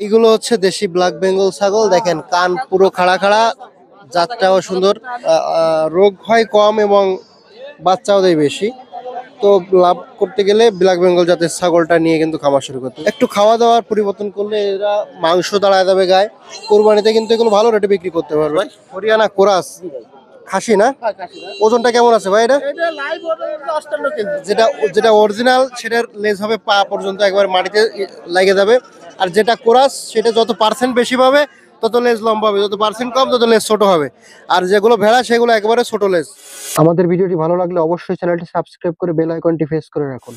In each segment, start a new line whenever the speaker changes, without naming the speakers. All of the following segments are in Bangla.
এইগুলো হচ্ছে দেশি ব্ল্যাক বেঙ্গল ছাগল। দেখেন কান পুরো খাড়া খাড়া, জাতটাও সুন্দর, রোগ হয় কম এবং বাচ্চাও দেয় বেশি। তো লাভ করতে গেলে ব্ল্যাক বেঙ্গল জাতের ছাগলটা নিয়ে কিন্তু খামার শুরু করতে হবে। একটু খাওয়া দাওয়ার পরিবর্তন করলে এরা মাংস দাঁড়ায় যাবে গায়ে। কোরবানিতে কিন্তু এগুলো ভালো রেটে বিক্রি করতে পারবে। হরিয়ানা কোরাস খাসি না? ওজনটা কেমন আছে ভাই এটা? যেটা যেটা অরিজিনাল সেটার লেজ হবে পা পর্যন্ত, একবার মাটিতে লেগে যাবে। আর যেটা কোরাস সেটা যত পার্সেন্ট বেশি পাবে তত লেজ লম্বা হবে, যত পার্সেন্ট কম তত লেজ ছোট হবে। আর যেগুলো ভেড়া সেগুলো একবারে ছোট লেজ। আমাদের ভিডিওটি ভালো লাগলে অবশ্যই চ্যানেলটি সাবস্ক্রাইব করে বেল আইকনটি প্রেস করে রাখুন।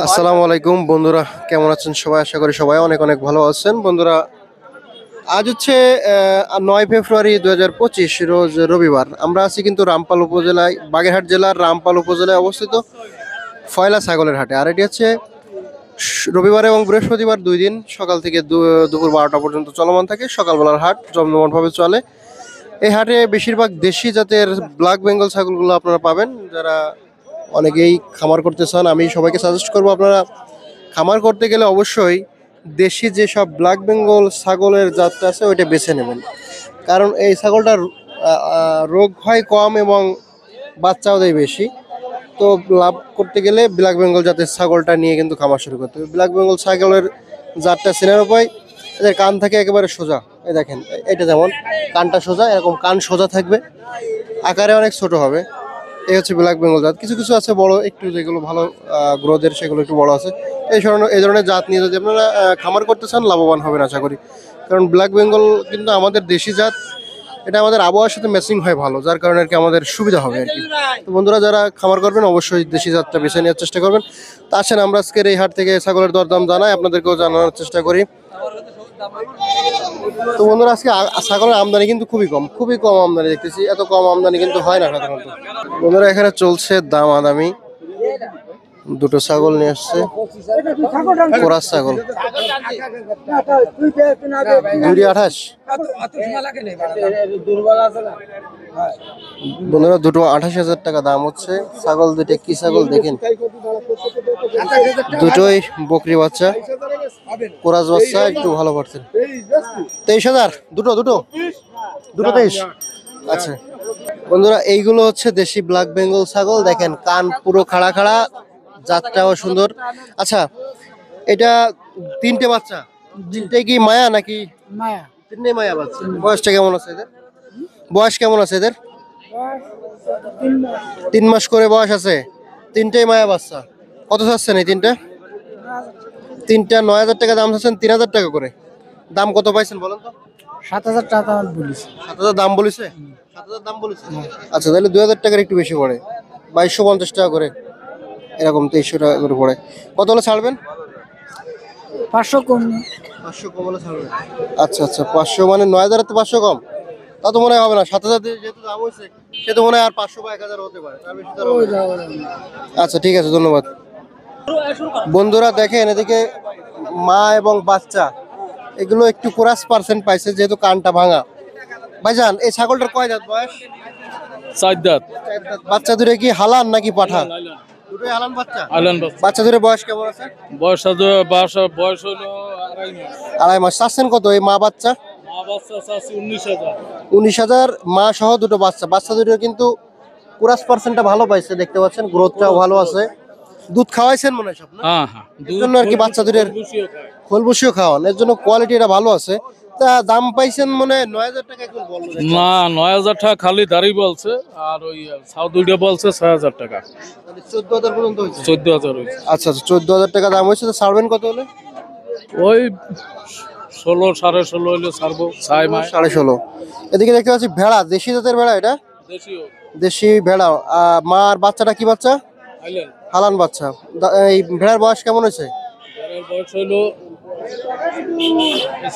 আসসালামু আলাইকুম বন্ধুরা, কেমন আছেন সবাই? আশা করি সবাই অনেক অনেক ভালো আছেন। বন্ধুরা, আজ হচ্ছে 9 ফেব্রুয়ারি 2025 রোজ রবিবার। আমরা আছি কিন্তু রামপাল উপজেলায়, বাগেরহাট জেলার রামপাল উপজেলায় অবস্থিত ফয়লা ছাগলের হাটে। আর এটি হচ্ছে রবিবার এবং বৃহস্পতিবার 2 দিন সকাল থেকে দুপুর 12টা পর্যন্ত চলমান থাকে। সকালবেলার হাট জমজমাটভাবে চলে। এই হাটে বেশিরভাগ দেশি জাতের ব্ল্যাক বেঙ্গল ছাগলগুলো আপনারা পাবেন। যারা অনেকেই খামার করতে চান, আমি সবাইকে সাজেস্ট করবো আপনারা খামার করতে গেলে অবশ্যই দেশি যেসব ব্ল্যাক বেঙ্গল ছাগলের জাতটা আছে ওইটা বেছে নেবেন। কারণ এই ছাগলটার রোগ হয় কম এবং বাচ্চাও দেয় বেশি। তো লাভ করতে গেলে ব্ল্যাক বেঙ্গল জাতের ছাগলটা নিয়ে কিন্তু খামার শুরু করতে হবে। ব্ল্যাক বেঙ্গল ছাগলের জাতটা চেনার উপায়, এদের কান থাকে একেবারে সোজা। এই দেখেন, এটা যেমন কানটা সোজা, এরকম কান সোজা থাকবে, আকারে অনেক ছোট হবে। এই হচ্ছে ব্ল্যাক বেঙ্গল জাত। কিছু কিছু আছে বড় একটু, যেগুলো ভালো গ্রোথের, সেগুলো একটু বড় আছে। এই ধরনের জাত নিয়ে যদি আপনারা খামার করতে চান লাভবান হবেন আশা করি। কারণ ব্ল্যাক বেঙ্গল কিন্তু আমাদের দেশি জাত, এটা আমাদের আবহাওয়ার সাথে ম্যাচিং হয় ভালো, যার কারণে আর কি আমাদের সুবিধা হবে আর কি। তো বন্ধুরা, যারা খামার করবেন অবশ্যই দেশি জাতটা বেছে নেওয়ার চেষ্টা করবেন। তা আসেন আমরা আজকের এই হাট থেকে ছাগলের দরদাম জানাই, আপনাদেরকেও জানানোর চেষ্টা করি। তো বন্ধুরা, আজকে ছাগলের আমদানি কিন্তু খুবই কম আমদানি দেখতেছি। এত কম আমদানি কিন্তু হয় না সাধারণত। বন্ধুরা, এখানে চলছে দামাদামি। দুটো ছাগল নিয়ে আসছে, কোরাস ছাগল, 228। বন্ধুরা, দুটো 28,000 টাকা দাম হচ্ছে। ছাগল দুটো কি ছাগল দেখেন, দুটোই বকরি বাচ্চা, কোরাস বাচ্চা, একটু ভালো পাচ্ছেন। 23,000 দুটো 23। আচ্ছা বন্ধুরা, এইগুলো হচ্ছে দেশি ব্ল্যাক বেঙ্গল ছাগল। দেখেন কান পুরো খাড়া খাড়া, জাতটাও সুন্দর। আচ্ছা, এটা 3টে বাচ্চা, 3টে কি মায়া নাকি?
মায়া।
3টে মায়া বাচ্চা। বয়সটা কেমন আছে এদের? বয়স কেমন আছে এদের? 3 মাস করে বয়স আছে। 3টেই মায়া বাচ্চা। কত চাচ্ছেন এই তিনটা? 9,000 টাকা দাম চাচ্ছেন, 3,000 টাকা করে। দাম কত পাইছেন বলেন তো?
7,000 টাকা বলিস।
7,000 দাম বলেছে? 7,000 দাম বলেছে। আচ্ছা, তাহলে 2,000 টাকার একটু বেশি পড়ে, 2,250 টাকা করে, এরকম 2,300 টাকা করে পড়ে। কত হলে ছাড়বেন?
500 কম।
500 কম হলে ছাড়বেন। আচ্ছা আচ্ছা, 500 মানে 9,000 তো 500 কম, তা তো মনে হয় হবে না। 7,000 যেহেতু দাম হয়েছে, সে তো মনে হয় আর 500 বা 1,000 হতে পারে, তার বেশি তো হবে না। আচ্ছা ঠিক আছে, ধন্যবাদ। বন্ধুরা দেখেন, এদিকে মা এবং বাচ্চা, এগুলো একটু কোরাস পার্সেন্ট পাইছে যেহেতু কানটা ভাঙা। ভাইজান, এই ছাগলটার কয় দাঁত বয়স?
4 দাঁত।
বাচ্চা দুটো কি হালান নাকি পাঠা? দুটোই হালান বাচ্চা। বাচ্চা দুটো বয়স কেমন আছে?
বয়স হলো
2.5 মাস। চাচ্ছেন কত এই মা বাচ্চা?
মা বাচ্চা চাচ্ছি 19,000।
19,000 মা সহ দুটো বাচ্চা। বাচ্চা দুটো কিন্তু কোরাস পার্সেন্টটা ভালো পাইছে, দেখতে পাচ্ছেন, গ্রোথটাও ভালো আছে। দুধ খাওয়াইছেন মনে হয় সব না?
হ্যাঁ হ্যাঁ,
এর জন্য আর কি বাচ্চা দুটোর খোলবুসিও খাওয়ান, এর জন্য কোয়ালিটিটা ভালো আছে। তা দাম পাইছেন মনে হয় 9,000 টাকা একটু বলবো।
না, 9,000 টাকা খালি দাঁড়ি বলছে, আর ওই সাউথ দুইটা বলছে 6,000 টাকা।
14,000 পর্যন্ত হয়েছে।
14,000 হয়েছে।
আচ্ছা আচ্ছা, 14,000 টাকা দাম হয়েছে। তো ছাড়বেন কত হলে?
ওই 16, 16.5 হইলে ছাড়বো।
16.5। এদিকে দেখতে পাচ্ছি ভেড়া, দেশি জাতের ভেড়া, এটা
দেশীয়
দেশি ভেড়া। মা আর বাচ্চাটা কি বাচ্চা?
আইলেন।
হালান বাচ্চা। এই ভেড়ার বয়স কেমন হয়েছে?
এর বয়স হইলো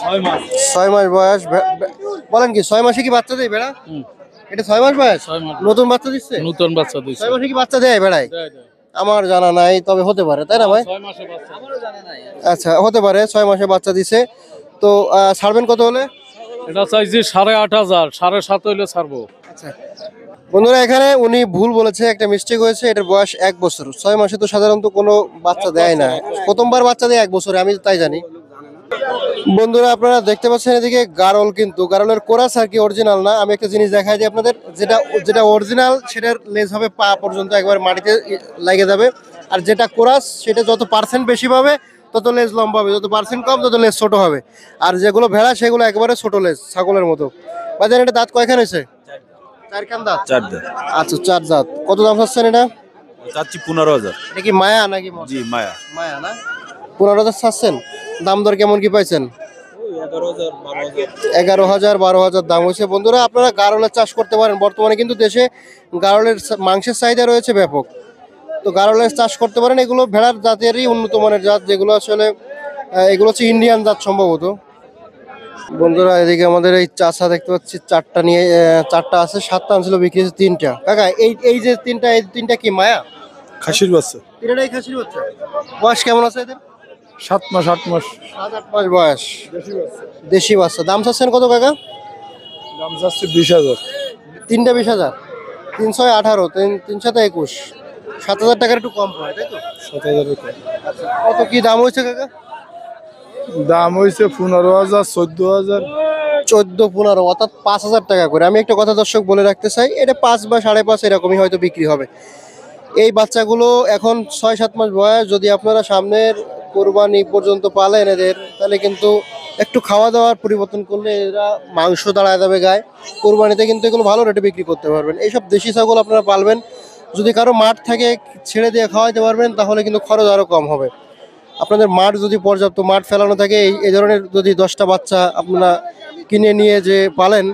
6 মাস।
6 মাস বয়স। বলেন কি 6 মাসে কি বাচ্চা দেয় ভেড়া? এটা 6 মাস বয়স?
6 মাস
নতুন বাচ্চা দিচ্ছে?
নতুন বাচ্চা দিছে।
6 মাসে কি বাচ্চা দেয় ভেড়ায়? আমার জানা নাই, তবে হতে পারে, তাই না ভাই?
6 মাসে বাচ্চা। আমারও জানা নাই।
আচ্ছা, হতে পারে 6 মাসে বাচ্চা দিছে। তো ছাড়বেন কত হলে?
এটা চাইছি 8,500, 7.5 হইলে ছাড়বো।
আচ্ছা বন্ধুরা, এখানে উনি ভুল বলেছে, একটা মিস্টেক হয়েছে। এটার বয়স 1 বছর। 6 মাসে তো সাধারণত কোনো বাচ্চা দেয় না, প্রথমবার বাচ্চা দেয় 1 বছরে, আমি তাই জানি। বন্ধুরা আপনারা দেখতে পাচ্ছেন এদিকে গারল, কিন্তু গারলের কোরাস আর কি অরিজিনাল না। আমি একটা জিনিস দেখাই দিই আপনাদের, যেটা যেটা অরিজিনাল সেটার লেজ হবে পা পর্যন্ত একবার মাটিতে লেগে যাবে, আর যেটা কোরাস সেটা যত পার্সেন্ট বেশি পাবে তত লেজ লম্বা হবে, যত পার্সেন্ট কম তত লেজ ছোট হবে। আর যেগুলো ভেড়া সেগুলো একবারে ছোট লেজ, ছাগলের মতো। বাজারে এটা দাঁত কয়খান হয়েছে? চারখান দাঁত।
চার দেয়
আচ্ছা, চার দাঁত। কত দাম চাচ্ছেন এটা?
চাচ্ছি 15,000।
এটা কি মায়া নাকি মশা?
জি মায়া।
মায়া না? 15,000 চাচ্ছেন। দাম দর কেমন কি পাইছেন? 11,000 12,000 দাম হয়েছে। বন্ধুরা আপনারা গারলের চাষ করতে পারেন, বর্তমানে কিন্তু দেশে গারলের মাংসের চাহিদা রয়েছে ব্যাপক। তো গারলের চাষ করতে পারেন। এগুলো ভেড়ার জাতেরই উন্নত মানের জাত, যেগুলো আসলে এগুলো হচ্ছে ইন্ডিয়ান জাত সম্ভবত। বন্ধুরা এদিকে আমাদের এই চাষা দেখতে পাচ্ছি চারটা নিয়ে, চারটা আছে, 7টা আনছিল, বিক্রি হয়েছে 3টা। কাকা এই যে তিনটা, এই তিনটা কি মায়া?
খাসির বাচ্চা।
তিনটাই খাসির বাচ্চা। বয়স কেমন আছে এদের?
7 মাস 8 মাস
7-8 মাস বয়স, দেশি বাচ্চা। দাম চাচ্ছেন কত কাকা?
দাম যাচ্ছে 20,000।
তিনটা 20,000, 318, 321, 7,000 টাকার একটু কম হয়, তাই তো?
7,000 কম।
কত কি দাম হয়েছে কাকা?
দাম হয়েছে 15,000 14,000।
14-15, অর্থাৎ 5,000 টাকা করে। আমি একটা কথা দর্শক বলে রাখতে চাই, এটা 5 বা 5.5 এরকমই হয়তো বিক্রি হবে। এই বাচ্চাগুলো এখন 6-7 মাস বয়স। যদি আপনারা সামনের কোরবানি পর্যন্ত পালেন এদের, তাহলে কিন্তু একটু খাওয়া দাওয়ার পরিবর্তন করলে এরা মাংস দাঁড়ায় যাবে গায়ে। কোরবানিতে কিন্তু এগুলো ভালো রেটে বিক্রি করতে পারবেন। এইসব দেশি ছাগল আপনারা পালবেন, যদি কারো মাঠ থাকে ছেড়ে দিয়ে খাওয়াইতে পারবেন, তাহলে কিন্তু খরচ আরও কম হবে। আপনাদের মাঠ যদি পর্যাপ্ত মাঠ ফেলানো থাকে, এই ধরনের যদি 10টা বাচ্চা আপনারা কিনে নিয়ে যে পালেন,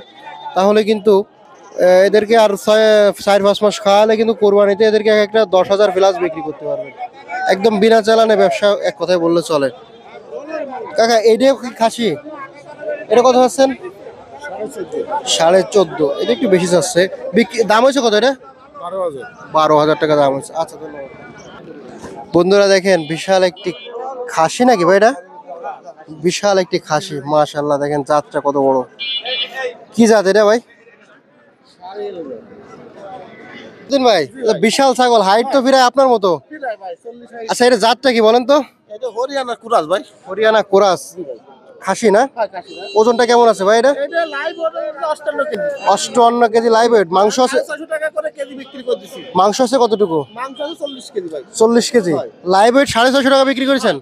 তাহলে কিন্তু এদেরকে আর 4-5 মাস খাওয়ালে কিন্তু কোরবানিতে এদেরকে একটা 10,000 প্লাস বিক্রি করতে পারবেন, একদম বিনা চালানে ব্যবসা, এক কথায় বললে চলে। কাকা এইটাও কি খাসি? এটা কত পাচ্ছেন? 14.5। এটা একটু বেশি যাচ্ছে। দাম হয়েছে কত এটা?
12,000।
12,000 টাকা দাম হয়েছে। আচ্ছা ধন্যবাদ। বন্ধুরা দেখেন বিশাল একটি খাসি, নাকি ভাই এটা? বিশাল একটি খাসি, মাশাআল্লাহ। দেখেন জাতটা কত বড়, কি জাত এটা ভাই? ভাই বিশাল ছাগল, হাইট তো প্রায় আপনার মতো। আচ্ছা এটা জাতটা কি বলেন তো?
এটা হরিয়ানা কুরাস ভাই।
হরিয়ানা কোরাস খাসি না? ওজনটা কেমন আছে ভাই এটা?
এটা লাইভ ওটা 58 কেজি।
58 KG live weight. মাংস আছে?
600 টাকা করে কেজি বিক্রি করে দিছি।
মাংস আছে কতটুকু?
মাংস আছে 40 কেজি ভাই।
40 কেজি লাইভ ওয়েট, 650 টাকা বিক্রি করেছেন।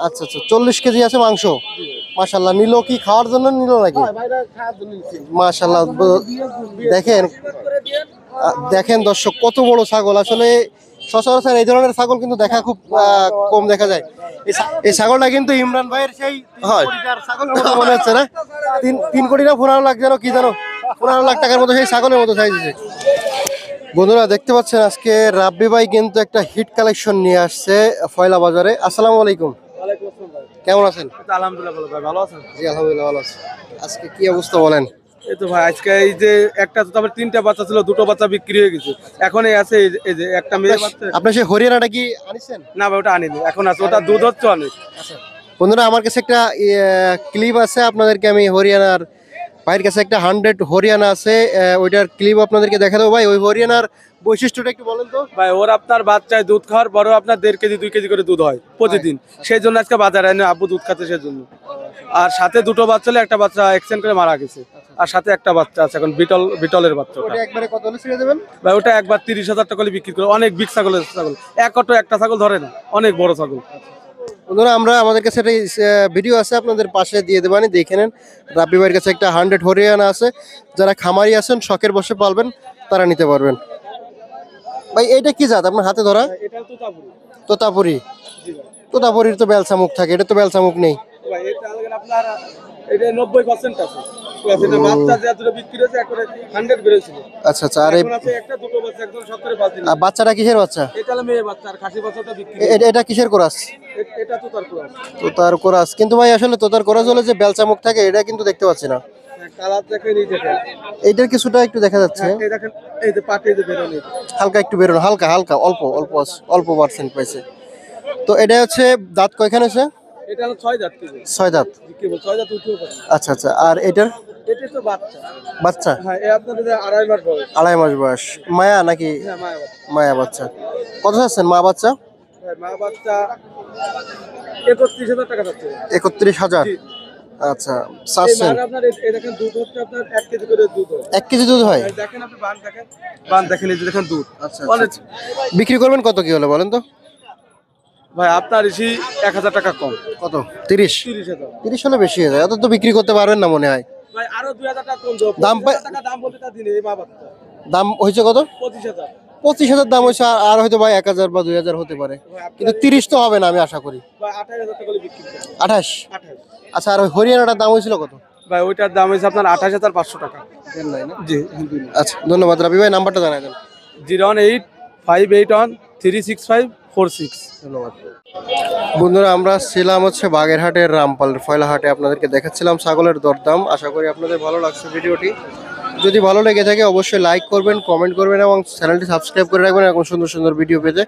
আচ্ছা আচ্ছা, 40 কেজি আছে মাংস। মাশাআল্লাহ। নিল কি খাওয়ার জন্য নিল নাকি?
ভাইরা খাওয়ার জন্য নিছি।
মাশাআল্লাহ। দেখেন দেখেন দর্শক কত বড় ছাগল। আসলে সচরাচর এই ধরনের ছাগল কিন্তু দেখা খুব কম দেখা যায়। এই ছাগলটা কিন্তু ইমরান ভাইয়ের সেই 3 কোটির ছাগলের মতো মনে হচ্ছে না? 3 কোটি না 15 লাখ, যেন কি জানো, 15 লাখ টাকার মতো সেই ছাগলের মতো সাইজে। বন্ধুরা দেখতে পাচ্ছেন আজকে রাব্বি ভাই কিন্তু একটা হিট কালেকশন নিয়ে আসছে ফয়লা বাজারে। আসসালামু আলাইকুম। কেমন আছেন?
আলহামদুলিল্লাহ ভালো ভাই, ভালো আছেন?
জি আলহামদুলিল্লাহ ভালো আছি। আজকে কি অবস্থা বলেন?
এই তো ভাই আজকে এই যে একটা তো তারপর 3টা বাচ্চা ছিল, 2টো বাচ্চা বিক্রি হয়ে গেছে। এখন এই আছে এই যে একটা মেয়ে বাচ্চা।
আপনি সেই হরিয়ানাটা কি আনিছেন?
না ভাই ওটা আনিনি, এখন আছে, ওটা দুধ হচ্ছে অনেক।
বন্ধুরা আমার কাছে একটা ক্লিপ আছে, আপনাদেরকে আমি হরিয়ানার ভাইয়ের কাছে একটা 100 হরিয়ানা আছে, ওইটার ক্লিপ আপনাদেরকে দেখা দেবো। ভাই ওই হরিয়ানার বৈশিষ্ট্যটা একটু বলেন তো।
ভাই ওর আপনার বাচ্চায় দুধ খাওয়ার পরেও আপনার 1.5 কেজি 2 কেজি করে দুধ হয় প্রতিদিন। সেই জন্য আজকে বাজারে এনে আব্বু দুধ খাচ্ছে সেই জন্য। আর সাথে 2টো বাচ্চা হলে একটা বাচ্চা অ্যাক্সিডেন্ট করে মারা গেছে, আর সাথে একটা বাচ্চা আছে এখন বিটলের বাচ্চা।
ওটা একবারে কত হলে ছেড়ে দেবেন?
ভাই ওটা একবার 30,000 টাকা করে বিক্রি করে। অনেক বিগ ছাগলের ছাগল, এক অটো একটা ছাগল ধরে না, অনেক বড় ছাগল।
বন্ধুরা আমরা আমাদের কাছে একটা ভিডিও আছে, আপনাদের পাশে দিয়ে দেবানি, দেখে নেন। রাব্বি ভাইয়ের কাছে একটা 100 হরিয়ানা আছে, যারা খামারি আছেন শখের বসে পালবেন তারা নিতে পারবেন। ভাই এইটা কি জাত আপনার হাতে ধরা?
এটা তো তাবুরি।
তোতাপুরি। তোতাপুরির তো বেলচা মুখ থাকে, এটা তো বেলচা মুখ নেই।
ভাই এটা আপনার এটা 90% আছে। এটা বাচ্চা যে দুটো বিক্রি হয়েছে একবারে 100 বেরিয়েছিল।
আচ্ছা আচ্ছা। আর
এখন আছে একটা দুটো বাচ্চা একদম সব করে বাদ দিলাম।
বাচ্চাটা কিসের বাচ্চা?
এটা হলো মেয়ে বাচ্চা, আর খাসি বাচ্চাটা বিক্রি।
এটা কিসের কোরাস?
এটা তো তার কোরাস।
তোতার কোরাস। কিন্তু ভাই আসলে তোতার কোরাস হলে যে বেলচা মুখ থাকে এটা কিন্তু দেখতে পাচ্ছি না।
কালার দেখেন, এই দেখেন,
এইটার কিছুটা একটু দেখা যাচ্ছে,
এই দেখেন, এই যে পাটে যে বেরোনি
হালকা একটু বেরোনো, হালকা হালকা অল্প অল্প অল্প পার্সেন্ট পাইছে। তো এটা হচ্ছে দাঁত কয়খানে আছে?
এটা হলো 6 দাঁত কেজি
6 দাঁত।
কি বল 6 দাঁত উঠেও পারে।
আচ্ছা আচ্ছা। আর এটার
এটা তো বাচ্চা।
বাচ্চা
হ্যাঁ এই আপনাদের 2.5 মাস বয়স।
2.5 মাস বয়স। মায়া নাকি?
হ্যাঁ মায়া বাচ্চা।
মায়া বাচ্চা। কত চাচ্ছেন মা বাচ্চা?
হ্যাঁ মা বাচ্চা 31,000 টাকা যাচ্ছে।
31,000।
জি।
আচ্ছা চাচ্ছেন
আপনার এই দেখেন দুধ হচ্ছে আপনার 1 কেজি করে দুধ হয়
1 কেজি দুধ হয়?
এই দেখেন আপনি বান দেখেন এই যে দেখেন দুধ।
আচ্ছা
অনেক
বিক্রি করবেন কত কি হলে বলেন তো?
ভাই আপনার এসি 1000 টাকা কম।
কত? 30?
30,000
30 হলে বেশি হয়ে যায়, অত তো বিক্রি করতে পারবেন না মনে হয়।
ভাই আরো 2000 টাকা কম দাও।
দাম পাই-
টাকা দাম বলতে তা দিনে এই মা বাচ্চা
দাম হয়েছে কত?
25,000।
25,000 দাম হয়েছে, আর হয়তো ভাই 1000 বা 2000 হতে পারে, কিন্তু 30 তো হবে না আমি আশা করি।
ভাই 28,000 টাকা করে বিক্রি করে।
28?
28
আচ্ছা, আর ওই হরিয়ানাটার দাম হয়েছিল কত?
ভাই ওইটার দাম হয়েছে আপনার 28,500 টাকা। জি
আচ্ছা ধন্যবাদ রাবি ভাই, নাম্বারটা জানাই দেন।
018-581-36546।
ধন্যবাদ। বন্ধুরা আমরা ছিলাম হচ্ছে বাগেরহাটের রামপালের ফয়লা হাটে, আপনাদেরকে দেখাচ্ছিলাম ছাগলের দরদাম। আশা করি আপনাদের ভালো লাগছে ভিডিওটি। যদি ভালো লেগে থাকে অবশ্যই লাইক করবেন, কমেন্ট করবেন এবং চ্যানেলটি সাবস্ক্রাইব করে রাখবেন এরকম সুন্দর সুন্দর ভিডিও পেতে।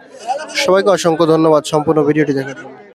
সবাইকে অসংখ্য ধন্যবাদ সম্পূর্ণ ভিডিওটি দেখার জন্য।